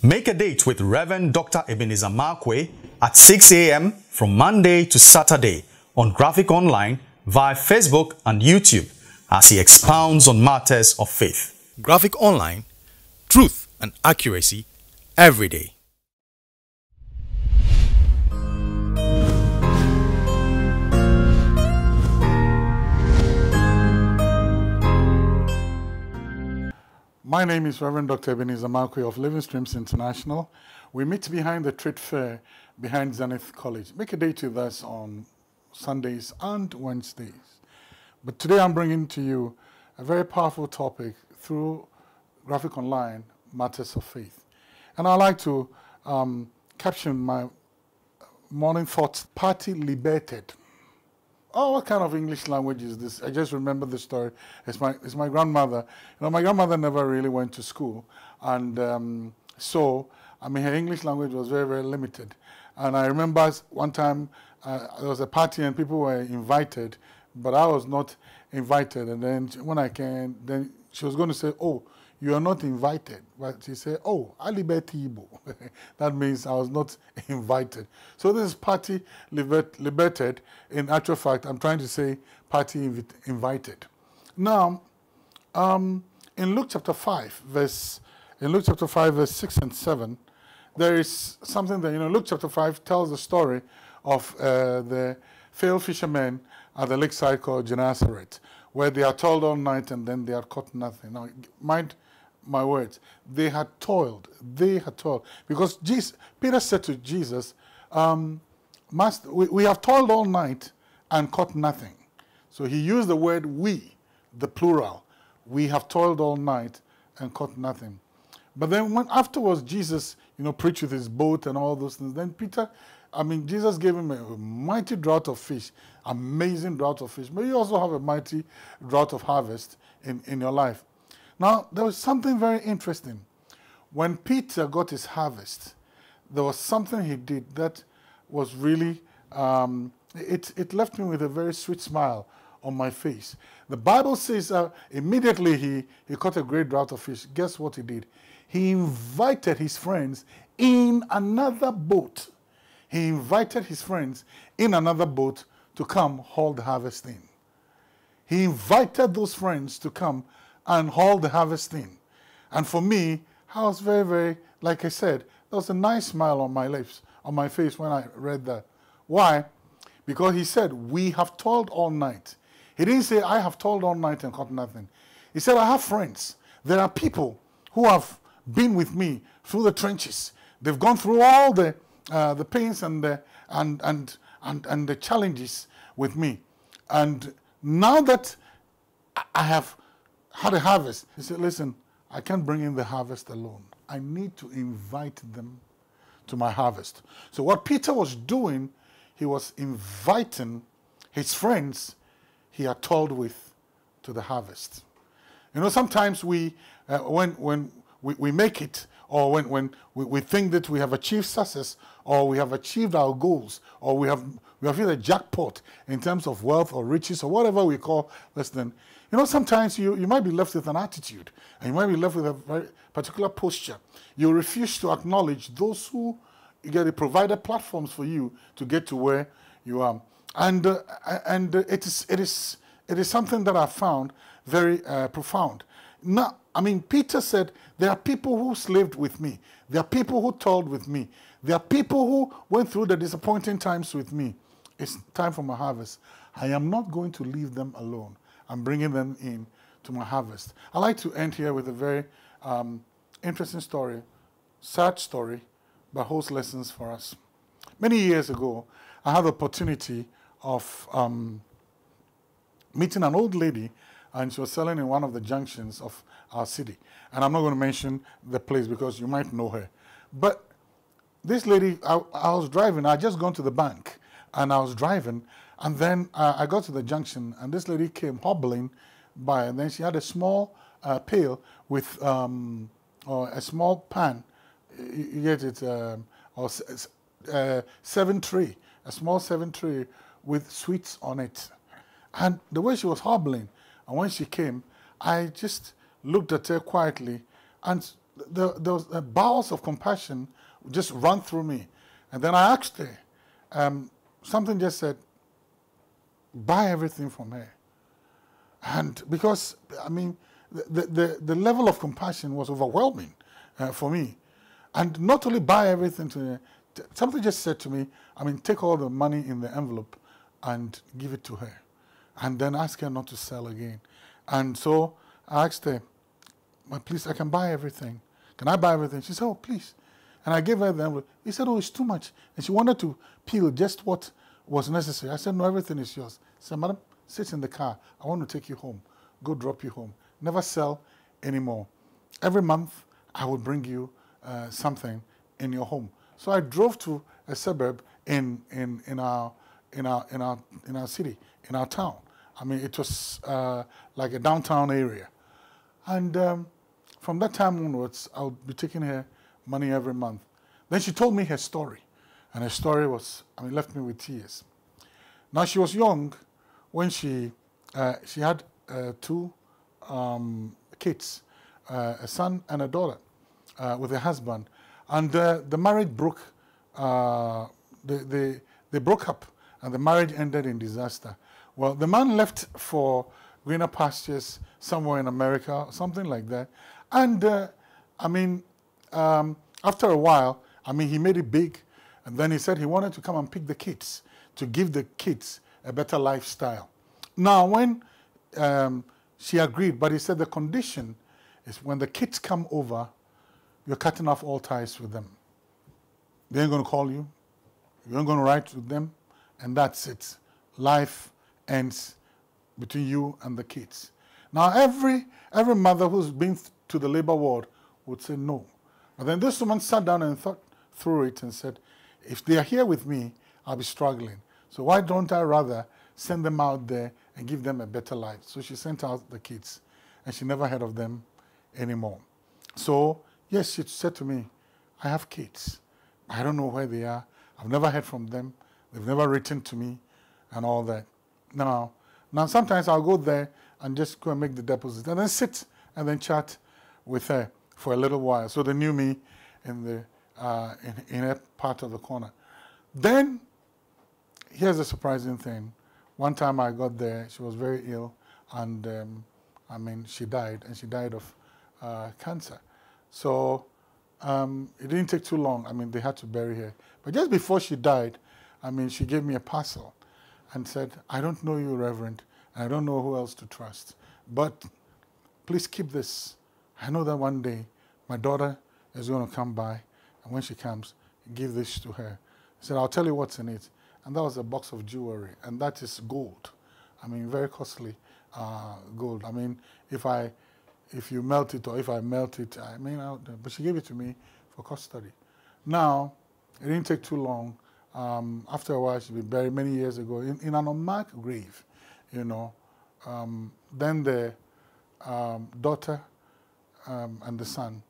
Make a date with Rev Dr Ebenezer Markwei at 6 a.m. from Monday to Saturday on Graphic Online via Facebook and YouTube as he expounds on matters of faith. Graphic Online, truth and accuracy every day. My name is Rev Dr Ebenezer Markwei of Living Streams International. We meet behind the trade fair behind Zenith College. Make a date with us on Sundays and Wednesdays. But today I'm bringing to you a very powerful topic through Graphic Online, Matters of Faith. And I'd like to caption my morning thoughts, Party Liberated. Oh, what kind of English language is this? I just remember the story. It's my grandmother. You know, my grandmother never really went to school. And so, I mean, her English language was very, very limited. And I remember one time there was a party and people were invited, but I was not invited. And then when I came, then she was going to say, oh, you are not invited. But she said, oh, Alibetibo. That means I was not invited. So this is party liberated. In actual fact, I'm trying to say party invited. Now, in Luke chapter 5, verse 6 and 7, there is something that, Luke chapter 5 tells the story of the failed fishermen at the lakeside called Gennesaret, where they are toiled all night and then they are caught nothing. Now, mind my words, they had toiled, because Peter said to Jesus, Master, we have toiled all night and caught nothing. So he used the word we, the plural. We have toiled all night and caught nothing. But then afterwards, Jesus, preached with his boat and all those things. Then Jesus gave him a mighty drought of fish, amazing drought of fish. But you also have a mighty drought of harvest in your life. Now, there was something very interesting. When Peter got his harvest, there was something he did that was really, it left me with a very sweet smile on my face. The Bible says immediately he caught a great drought of fish. Guess what he did? He invited his friends in another boat. He invited his friends in another boat to come haul the harvest in. He invited those friends to come and haul the harvest in. And for me, I was very, very, like I said, there was a nice smile on my lips, on my face when I read that. Why? Because he said, we have toiled all night. He didn't say, I have toiled all night and caught nothing. He said, I have friends. There are people who have been with me through the trenches. They've gone through all the pains and the challenges with me. And now that I have had a harvest, he said, listen, I can't bring in the harvest alone. I need to invite them to my harvest. So what Peter was doing, he was inviting his friends he had toiled with to the harvest. Sometimes when we make it, or when we think that we have achieved success, or we have achieved our goals, or we have hit a jackpot in terms of wealth or riches or whatever we call this thing, sometimes you might be left with an attitude, and you might be left with a very particular posture. You refuse to acknowledge those who provided platforms for you to get to where you are. And it is something that I found very profound. Now, Peter said, there are people who slaved with me. There are people who toiled with me. There are people who went through the disappointing times with me. It's time for my harvest. I am not going to leave them alone. I'm bringing them in to my harvest. I like to end here with a very interesting story, sad story, but holds lessons for us. Many years ago, I had the opportunity of meeting an old lady, and she was selling in one of the junctions of our city. And I'm not going to mention the place because you might know her. But this lady, I was driving. I had just gone to the bank, and I was driving. And then I got to the junction, and this lady came hobbling by. And then she had a small pail with or a small pan. You get it? Or 7 tray, a small 7 tray with sweets on it. And the way she was hobbling, and when she came, I just looked at her quietly, and there was bowels of compassion just run through me. And then I asked her, something just said, buy everything from her. And because, I mean, the level of compassion was overwhelming for me. And not only buy everything to her, something just said to me, I mean, take all the money in the envelope and give it to her. And then ask her not to sell again. And so I asked her, well, please, I can buy everything. Can I buy everything? She said, oh, please. And I gave her the envelope. He said, oh, it's too much. And she wanted to peel just what was necessary. I said, no, everything is yours. She said, madam, sit in the car. I want to take you home. Go drop you home. Never sell anymore. Every month, I will bring you something in your home. So I drove to a suburb in our city, in our town. I mean, it was like a downtown area. And from that time onwards, I'll be taking her money every month. Then she told me her story. And her story was, I mean, left me with tears. Now, she was young when she had two kids, a son and a daughter, with her husband. And the marriage broke, they broke up, and the marriage ended in disaster. Well, the man left for greener pastures somewhere in America, something like that. And I mean, after a while, I mean, he made it big. And then he said he wanted to come and pick the kids, to give the kids a better lifestyle. Now, when she agreed, but he said the condition is when the kids come over, you're cutting off all ties with them. They ain't going to call you. You ain't going to write with them. And that's it. Life ends between you and the kids. Now, every mother who's been to the labor ward would say no. But then this woman sat down and thought through it and said, if they are here with me, I'll be struggling. So why don't I rather send them out there and give them a better life? So she sent out the kids, and she never heard of them anymore. So, yes, she said to me, I have kids. I don't know where they are. I've never heard from them. They've never written to me and all that. Now sometimes I'll go there and just go and make the deposit and then sit and then chat with her for a little while. So they knew me in the in a part of the corner. Then, here's a surprising thing. One time I got there, she was very ill, and I mean, she died, and she died of cancer. So it didn't take too long. I mean, they had to bury her. But just before she died, I mean, she gave me a parcel and said, I don't know you, Reverend, and I don't know who else to trust, but please keep this. I know that one day my daughter is going to come by, and when she comes, give this to her. I said, I'll tell you what's in it. And that was a box of jewelry, and that is gold. I mean, very costly gold. I mean, if you melt it or if I melt it, I mean, but she gave it to me for custody. Now, it didn't take too long. After a while, she'd been buried many years ago in an unmarked grave, you know. Then the daughter and the son,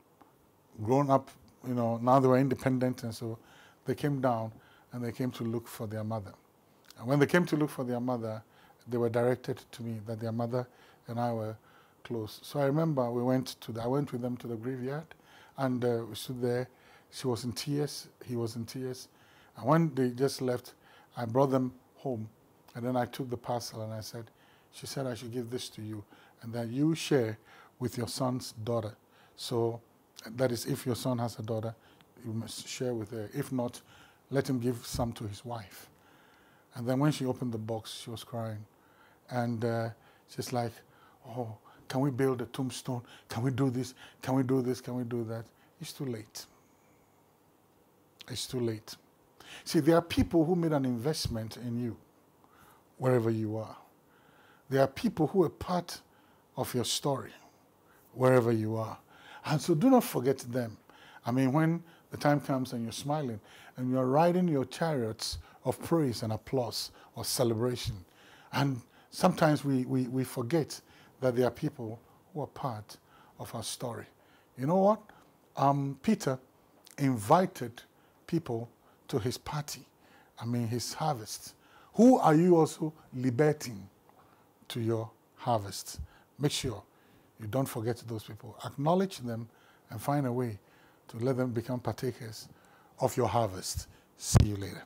grown up, you know, now they were independent, and so they came down and they came to look for their mother. And when they came to look for their mother, they were directed to me that their mother and I were close. So I remember I went with them to the graveyard, and we stood there. She was in tears, he was in tears. And when they just left, I brought them home, and then I took the parcel and I said, she said I should give this to you, and that you share with your son's daughter. So that is, if your son has a daughter, you must share with her. If not, let him give some to his wife. And then when she opened the box, she was crying. And she's like, oh, can we build a tombstone? Can we do this? Can we do this? Can we do that? It's too late. It's too late. See, there are people who made an investment in you, wherever you are. There are people who are part of your story, wherever you are. And so do not forget them. I mean, when the time comes and you're smiling and you're riding your chariots of praise and applause or celebration. And sometimes we forget that there are people who are part of our story. You know what? Peter invited people to his party, I mean his harvest. Who are you also liberating to your harvest? Make sure you don't forget those people. Acknowledge them and find a way to let them become partakers of your harvest. See you later.